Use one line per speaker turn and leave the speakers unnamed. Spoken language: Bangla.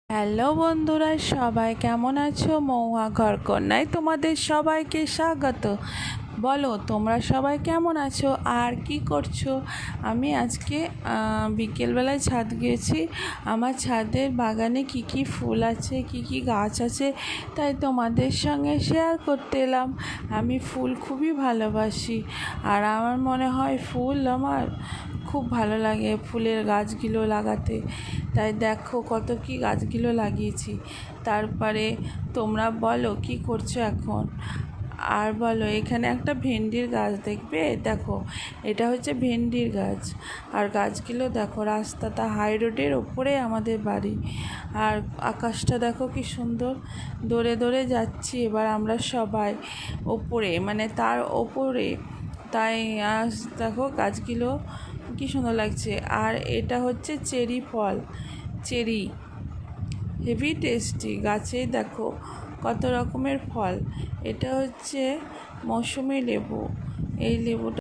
হ্যালো বন্ধুরা, সবাই কেমন আছো? মহুয়া ঘরকন্যায় তোমাদের সবাইকে স্বাগত। বলো তোমরা সবাই কেমন আছো আর কি করছো? আমি আজকে বিকেলবেলায় ছাদ গিয়েছি। আমার ছাদের বাগানে কি কি ফুল আছে, কি কি গাছ আছে, তাই তোমাদের সঙ্গে শেয়ার করতে এলাম। আমি ফুল খুবই ভালোবাসি আর আমার মনে হয় ফুল আমার খুব ভালো লাগে ফুলের গাছগুলো লাগাতে। তাই দেখো কত কি গাছগুলো লাগিয়েছি। তারপরে তোমরা বলো কি করছো এখন। আর বলো, এখানে একটা ভেন্ডির গাছ দেখবে, দেখো এটা হচ্ছে ভেন্ডির গাছ। আর গাছগুলো দেখো, রাস্তাটা হাই রোডের ওপরে আমাদের বাড়ি। আর আকাশটা দেখো কি সুন্দর, দৌড়ে দৌড়ে যাচ্ছি এবার আমরা সবাই ওপরে, মানে তার ওপরে। তাই দেখো গাছগুলো কি সুন্দর লাগছে। আর এটা হচ্ছে চেরি ফল, চেরি হেভি টেস্টি। গাছেই দেখো কত রকমের ফল। এটা হচ্ছে মৌসুমি লেবু। এই লেবুটা